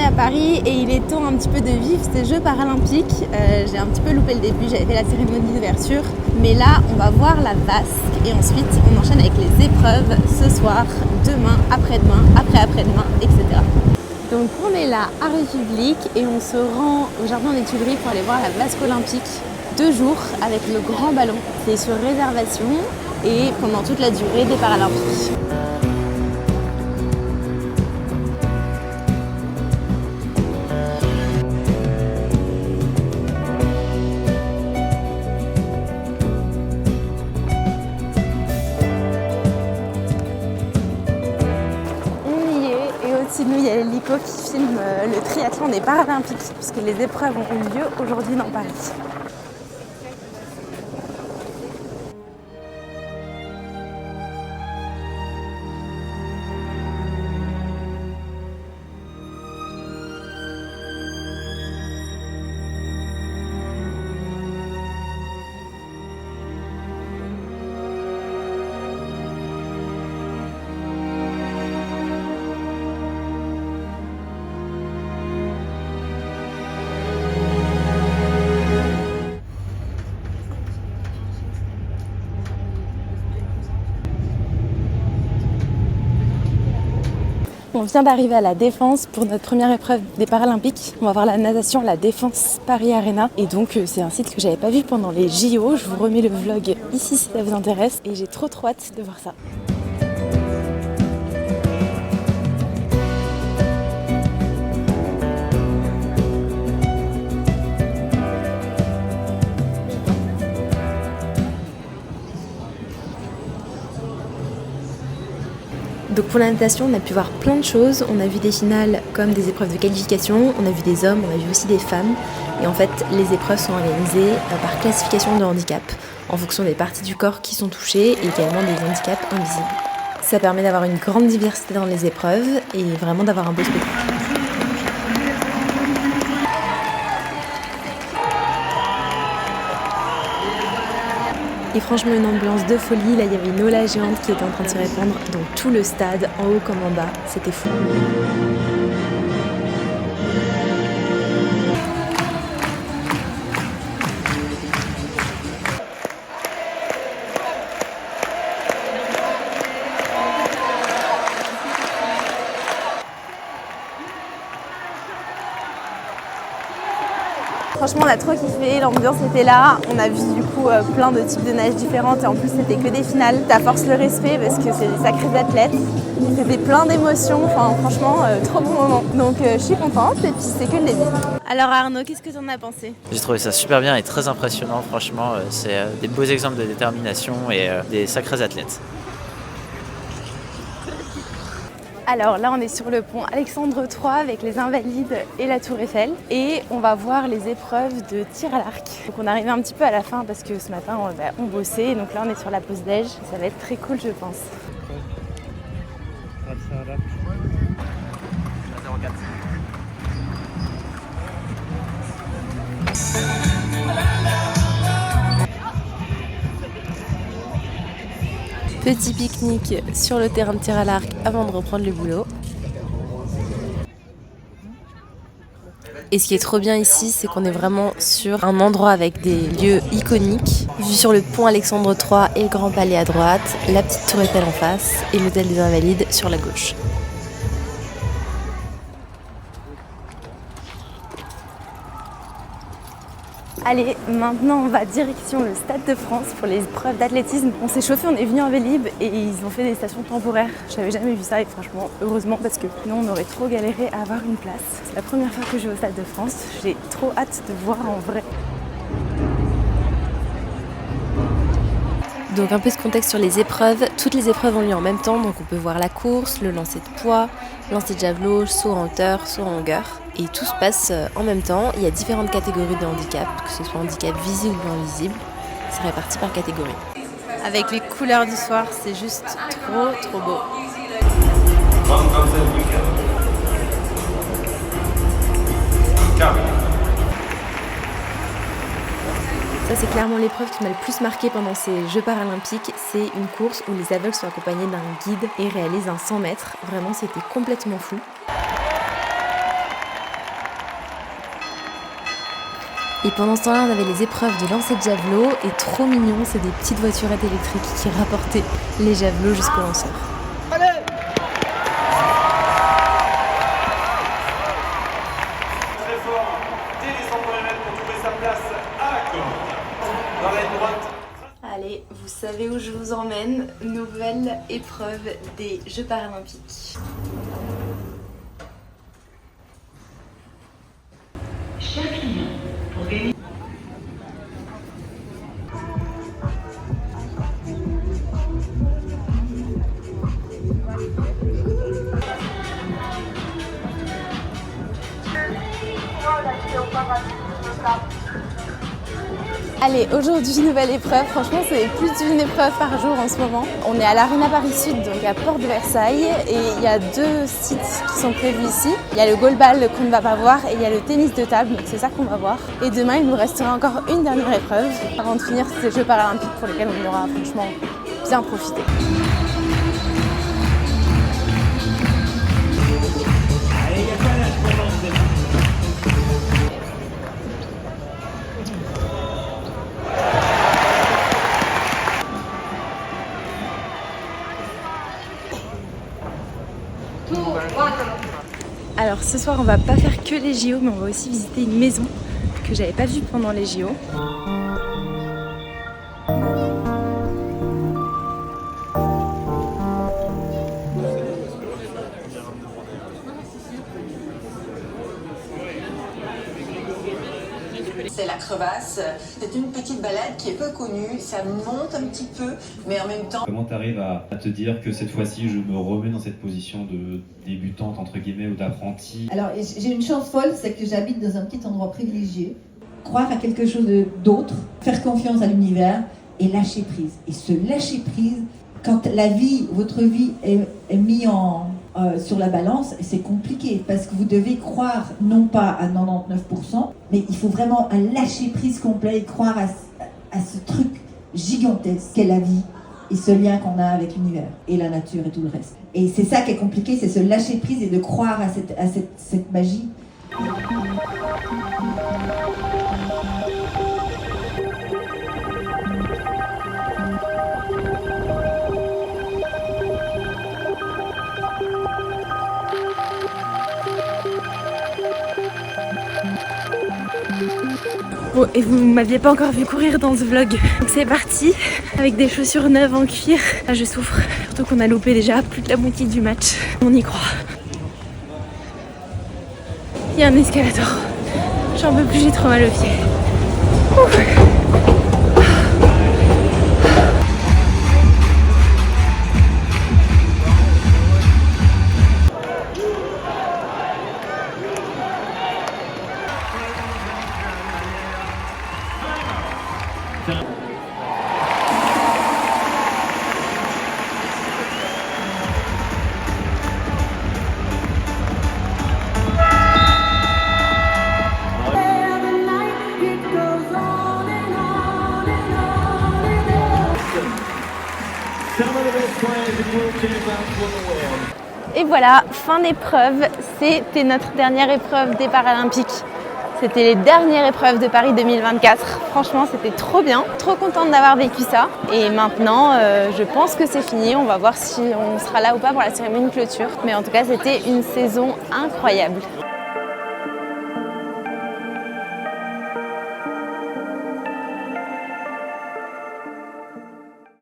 à Paris et il est temps un petit peu de vivre ces Jeux paralympiques. J'ai un petit peu loupé le début, j'avais fait la cérémonie d'ouverture. Mais là, on va voir la vasque et ensuite on enchaîne avec les épreuves ce soir, demain, après-demain, après-après-demain, etc. Donc on est là à République et on se rend au jardin des Tuileries pour aller voir la vasque olympique. 2 jours avec le grand ballon. C'est sur réservation et pendant toute la durée des Paralympiques. Au-dessus de nous, il y a l'hélico qui filme le triathlon des Paralympiques puisque les épreuves ont eu lieu aujourd'hui dans Paris. On vient d'arriver à la Défense pour notre première épreuve des Paralympiques. On va voir la natation, la Défense Paris Arena. Et donc c'est un site que j'avais pas vu pendant les JO. Je vous remets le vlog ici si ça vous intéresse. Et j'ai trop hâte de voir ça. Donc pour la natation, on a pu voir plein de choses. On a vu des finales comme des épreuves de qualification, on a vu des hommes, on a vu aussi des femmes. Et en fait, les épreuves sont organisées par classification de handicap, en fonction des parties du corps qui sont touchées et également des handicaps invisibles. Ça permet d'avoir une grande diversité dans les épreuves et vraiment d'avoir un beau spectacle. Et franchement une ambiance de folie, là il y avait une ola géante qui était en train de se répandre dans tout le stade, en haut comme en bas, c'était fou. Franchement on a trop kiffé, l'ambiance était là, on a vu du coup plein de types de nages différentes et en plus c'était que des finales. Ça force le respect parce que c'est des sacrés athlètes, c'était plein d'émotions, enfin franchement trop bon moment. Donc je suis contente et puis c'est que le début. Alors Arnaud, qu'est-ce que tu en as pensé? J'ai trouvé ça super bien et très impressionnant, franchement c'est des beaux exemples de détermination et des sacrés athlètes. Alors là on est sur le pont Alexandre III avec les Invalides et la Tour Eiffel et on va voir les épreuves de tir à l'arc. Donc on est arrivé un petit peu à la fin parce que ce matin on bossait, donc là on est sur la pause déj, ça va être très cool je pense. Petit pique-nique sur le terrain de tir à l'arc avant de reprendre le boulot. Et ce qui est trop bien ici, c'est qu'on est vraiment sur un endroit avec des lieux iconiques. Vu sur le pont Alexandre III et le Grand Palais à droite, la petite Tour Eiffel en face et l'hôtel des Invalides sur la gauche. Allez, maintenant on va direction le Stade de France pour les épreuves d'athlétisme. On s'est chauffé, on est venu en Vélib et ils ont fait des stations temporaires. J'avais jamais vu ça et franchement, heureusement parce que sinon on aurait trop galéré à avoir une place. C'est la première fois que je vais au Stade de France. J'ai trop hâte de voir en vrai. Donc un peu ce contexte sur les épreuves. Toutes les épreuves ont lieu en même temps, donc on peut voir la course, le lancer de poids, lancer de javelot, saut en hauteur, saut en longueur. Et tout se passe en même temps. Il y a différentes catégories de handicap, que ce soit handicap visible ou invisible. C'est réparti par catégorie. Avec les couleurs du soir, c'est juste trop beau. Ça c'est clairement l'épreuve qui m'a le plus marqué pendant ces Jeux paralympiques. C'est une course où les aveugles sont accompagnés d'un guide et réalisent un 100 mètres. Vraiment c'était complètement fou. pendant ce temps-là, on avait les épreuves de lancer de javelot et trop mignon, c'est des petites voiturettes électriques qui rapportaient les javelots jusqu'au lanceur. Allez! Très fort, dès les 100 mètres pour trouver sa place à la corde. Dans la ligne droite. Allez, vous savez où je vous emmène, nouvelle épreuve des Jeux paralympiques. Chaque client, pour gagner. Allez, aujourd'hui, nouvelle épreuve. Franchement, c'est plus d'une épreuve par jour en ce moment. On est à l'Arena Paris Sud, donc à Porte de Versailles. Et il y a 2 sites qui sont prévus ici. Il y a le goalball qu'on ne va pas voir et il y a le tennis de table, donc c'est ça qu'on va voir. Et demain, il nous restera encore une dernière épreuve avant de finir ces Jeux paralympiques pour lesquels on aura franchement bien profité. Alors ce soir on va pas faire que les JO mais on va aussi visiter une maison que j'avais pas vue pendant les JO. C'est la crevasse, c'est une petite balade qui est peu connue, ça monte un petit peu, mais en même temps... Comment tu arrives à te dire que cette fois-ci je me remets dans cette position de débutante entre guillemets ou d'apprenti? Alors j'ai une chance folle, c'est que j'habite dans un petit endroit privilégié. Croire à quelque chose d'autre, faire confiance à l'univers et lâcher prise. Et ce lâcher prise, quand la vie, votre vie est mise sur la balance, c'est compliqué parce que vous devez croire non pas à 99%, mais il faut vraiment un lâcher prise complet et croire à ce truc gigantesque qu'est la vie et ce lien qu'on a avec l'univers et la nature et tout le reste. Et c'est ça qui est compliqué, c'est ce lâcher prise et de croire à cette magie. Bon, et vous m'aviez pas encore vu courir dans ce vlog. Donc c'est parti, avec des chaussures neuves en cuir. Là je souffre, surtout qu'on a loupé déjà plus de la moitié du match. On y croit. Il y a un escalator. J'en peux plus, j'ai trop mal aux pieds. Ouf. Et voilà, fin d'épreuve. C'était notre dernière épreuve des Paralympiques. C'était les dernières épreuves de Paris 2024. Franchement, c'était trop bien. Trop contente d'avoir vécu ça. Et maintenant, je pense que c'est fini. On va voir si on sera là ou pas pour la cérémonie de clôture. Mais en tout cas, c'était une saison incroyable.